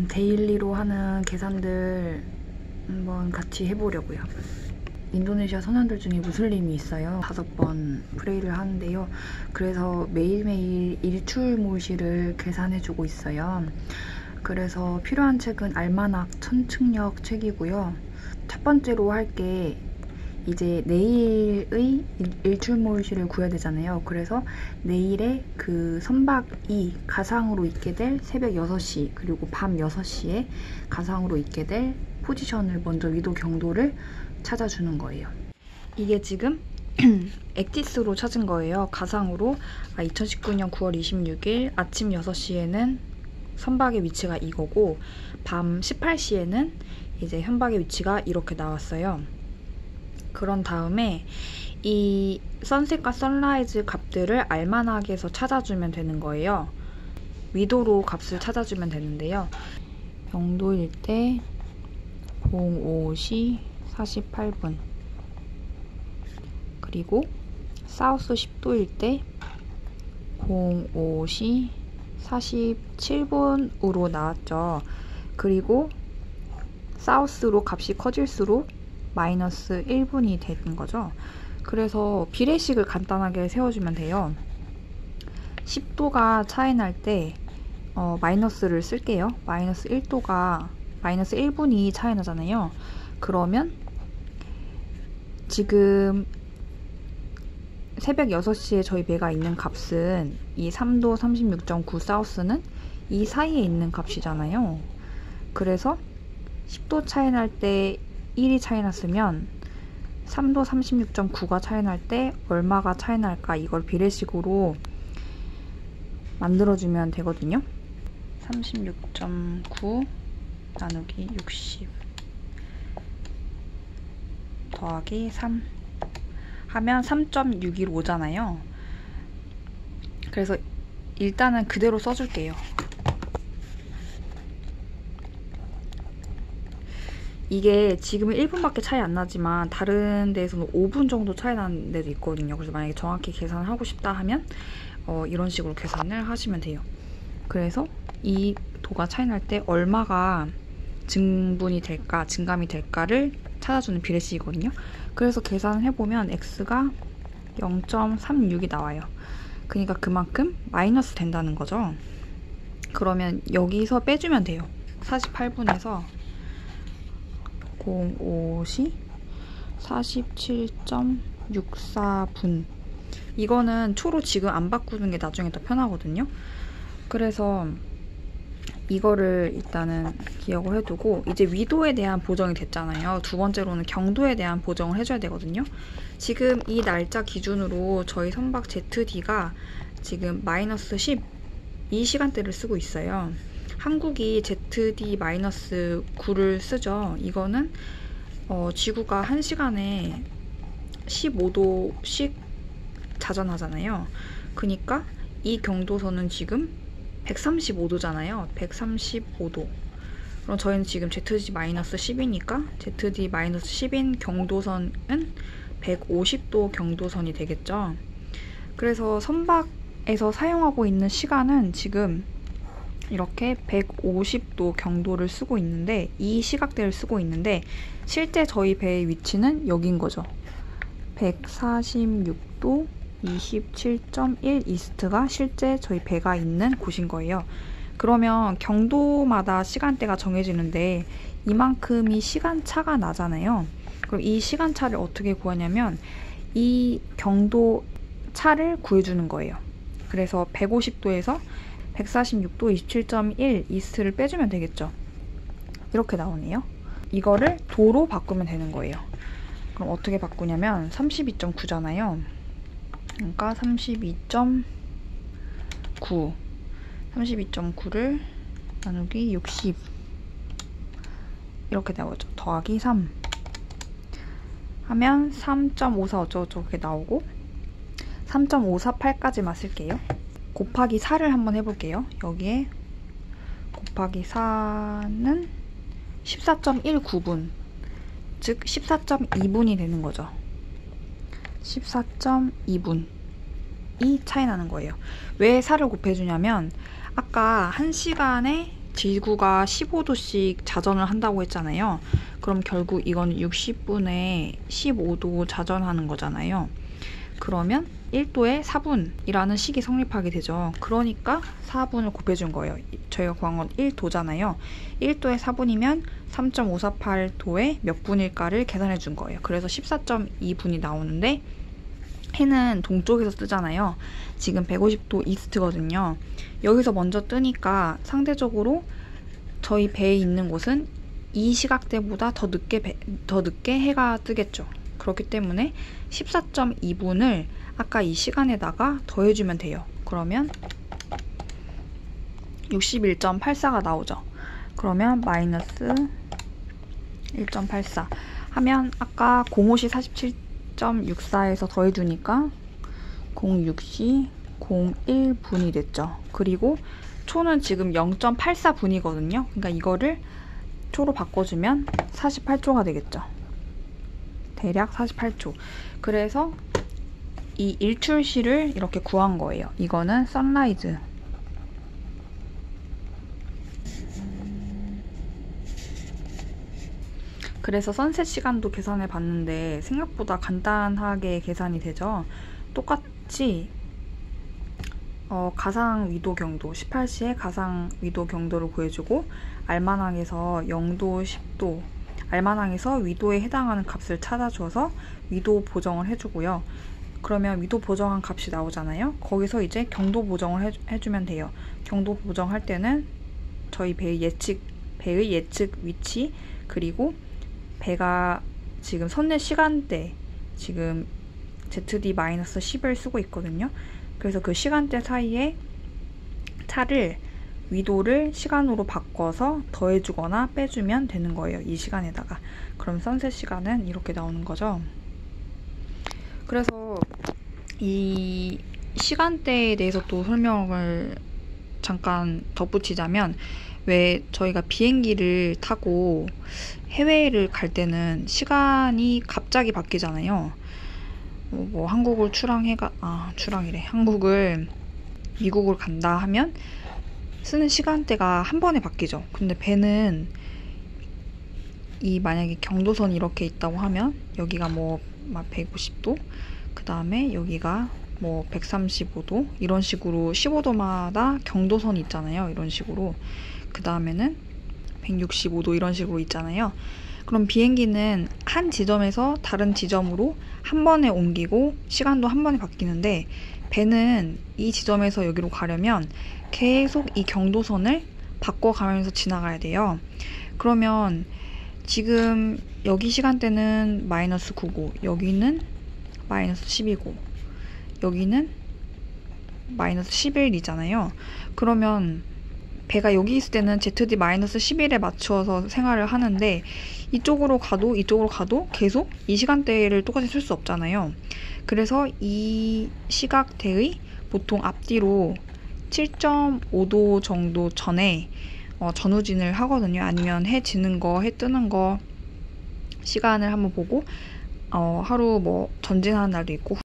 데일리로 하는 계산들 한번 같이 해보려고요. 인도네시아 선원들 중에 무슬림이 있어요. 5번 프레이를 하는데요. 그래서 매일매일 일출몰시를 계산해주고 있어요. 그래서 필요한 책은 알마낙 천층력 책이고요. 첫 번째로 할 게 이제 내일의 일출몰시를 구해야 되잖아요. 그래서 내일의 그 선박이 가상으로 있게 될 새벽 6시 그리고 밤 6시에 가상으로 있게 될 포지션을 먼저 위도 경도를 찾아주는 거예요. 이게 지금 엑디스로 찾은 거예요. 가상으로 2019년 9월 26일 아침 6시에는 선박의 위치가 이거고 밤 18시에는 이제 선박의 위치가 이렇게 나왔어요. 그런 다음에 이 선셋과 선라이즈 값들을 알마낙에서 찾아주면 되는 거예요. 위도로 값을 찾아주면 되는데요. 영도일 때 05시 48분 그리고 사우스 10도일 때 05시 47분으로 나왔죠. 그리고 사우스로 값이 커질수록 마이너스 1분이 되는 거죠. 그래서 비례식을 간단하게 세워주면 돼요. 10도가 차이 날 때 마이너스를 쓸게요. 마이너스 1도가 마이너스 1분이 차이 나잖아요. 그러면 지금 새벽 6시에 저희 배가 있는 값은 이 3도 36.9 사우스는 이 사이에 있는 값이잖아요. 그래서 10도 차이 날 때 1이 차이 났으면 3도 36.9가 차이 날 때 얼마가 차이 날까 이걸 비례식으로 만들어주면 되거든요. 36.9 나누기 60 더하기 3 하면 3.615잖아요. 그래서 일단은 그대로 써줄게요. 이게 지금은 1분밖에 차이 안 나지만 다른 데에서는 5분 정도 차이 나는 데도 있거든요. 그래서 만약에 정확히 계산을 하고 싶다 하면 이런 식으로 계산을 하시면 돼요. 그래서 이 도가 차이 날 때 얼마가 증분이 될까, 증감이 될까를 찾아주는 비례식이거든요. 그래서 계산을 해보면 x가 0.36이 나와요. 그러니까 그만큼 마이너스 된다는 거죠. 그러면 여기서 빼주면 돼요. 48분에서 05시 47.64분 이거는 초로 지금 안 바꾸는 게 나중에 더 편하거든요. 그래서 이거를 일단은 기억을 해두고 이제 위도에 대한 보정이 됐잖아요. 두 번째로는 경도에 대한 보정을 해줘야 되거든요. 지금 이 날짜 기준으로 저희 선박 ZD가 지금 마이너스 10 이 시간대를 쓰고 있어요. 한국이 ZD-9를 쓰죠. 이거는 지구가 1시간에 15도씩 자전하잖아요. 그러니까 이 경도선은 지금 135도잖아요. 135도. 그럼 저희는 지금 ZD-10이니까 ZD-10인 경도선은 150도 경도선이 되겠죠. 그래서 선박에서 사용하고 있는 시간은 지금 이렇게 150도 경도를 쓰고 있는데 이 시각대를 쓰고 있는데 실제 저희 배의 위치는 여긴 거죠. 146도 27.1 이스트가 실제 저희 배가 있는 곳인 거예요. 그러면 경도마다 시간대가 정해지는데 이만큼이 시간차가 나잖아요. 그럼 이 시간차를 어떻게 구하냐면 이 경도 차를 구해주는 거예요. 그래서 150도에서 146도 27.1 이스트를 빼주면 되겠죠. 이렇게 나오네요. 이거를 도로 바꾸면 되는 거예요. 그럼 어떻게 바꾸냐면 32.9잖아요. 그러니까 32.9 32.9를 나누기 60 이렇게 나오죠. 더하기 3 하면 3.54 어쩌고저쩌고 이렇게 나오고 3.548까지만 쓸게요. 곱하기 4를 한번 해볼게요. 여기에 곱하기 4는 14.19분 즉 14.2분이 되는 거죠. 14.2분이 차이 나는 거예요. 왜 4를 곱해주냐면 아까 1시간에 지구가 15도씩 자전을 한다고 했잖아요. 그럼 결국 이건 60분에 15도 자전하는 거잖아요. 그러면 1도에 4분이라는 식이 성립하게 되죠. 그러니까 4분을 곱해준 거예요. 저희가 구한 건 1도잖아요. 1도에 4분이면 3.548도에 몇 분일까를 계산해 준 거예요. 그래서 14.2분이 나오는데 해는 동쪽에서 뜨잖아요. 지금 150도 이스트거든요. 여기서 먼저 뜨니까 상대적으로 저희 배에 있는 곳은 이 시각대보다 더 늦게 해가 뜨겠죠. 그렇기 때문에 14.2분을 아까 이 시간에다가 더해주면 돼요. 그러면 61.84가 나오죠. 그러면 마이너스 1.84 하면 아까 05시 47.64에서 더해주니까 06시 01분이 됐죠. 그리고 초는 지금 0.84분이거든요. 그러니까 이거를 초로 바꿔주면 48초가 되겠죠. 대략 48초. 그래서 이 일출시를 이렇게 구한 거예요. 이거는 선라이즈. 그래서 선셋 시간도 계산해 봤는데 생각보다 간단하게 계산이 되죠. 똑같이 가상 위도 경도 18시에 가상 위도 경도를 구해주고 알마낭에서 0도, 10도 알마낭에서 위도에 해당하는 값을 찾아줘서 위도 보정을 해주고요. 그러면 위도 보정한 값이 나오잖아요. 거기서 이제 경도 보정을 해주면 돼요. 경도 보정할 때는 저희 배의 예측 위치 그리고 배가 지금 선내 시간대 지금 ZD-10을 쓰고 있거든요. 그래서 그 시간대 사이에 차를 위도를 시간으로 바꿔서 더해주거나 빼주면 되는 거예요. 이 시간에다가. 그럼 선셋 시간은 이렇게 나오는 거죠. 그래서 이 시간대에 대해서 또 설명을 잠깐 덧붙이자면 왜 저희가 비행기를 타고 해외를 갈 때는 시간이 갑자기 바뀌잖아요. 뭐 한국을 한국을 미국을 간다 하면 쓰는 시간대가 한 번에 바뀌죠. 근데 배는 만약에 경도선이 이렇게 있다고 하면 여기가 뭐 150도 그 다음에 여기가 뭐 135도 이런 식으로 15도마다 경도선이 있잖아요. 이런 식으로 그 다음에는 165도 이런 식으로 있잖아요. 그럼 비행기는 한 지점에서 다른 지점으로 한 번에 옮기고 시간도 한 번에 바뀌는데 배는 이 지점에서 여기로 가려면 계속 이 경도선을 바꿔가면서 지나가야 돼요. 그러면 지금 여기 시간대는 마이너스 9고 여기는 마이너스 10이고 여기는 마이너스 11이잖아요. 그러면 배가 여기 있을 때는 ZD-11에 맞춰서 생활을 하는데 이쪽으로 가도 계속 이 시간대를 똑같이 쓸 수 없잖아요. 그래서 이 시각대의 보통 앞뒤로 7.5도 정도 전에 전후진을 하거든요. 아니면 해 지는 거, 해 뜨는 거 시간을 한번 보고 하루 뭐 전진하는 날도 있고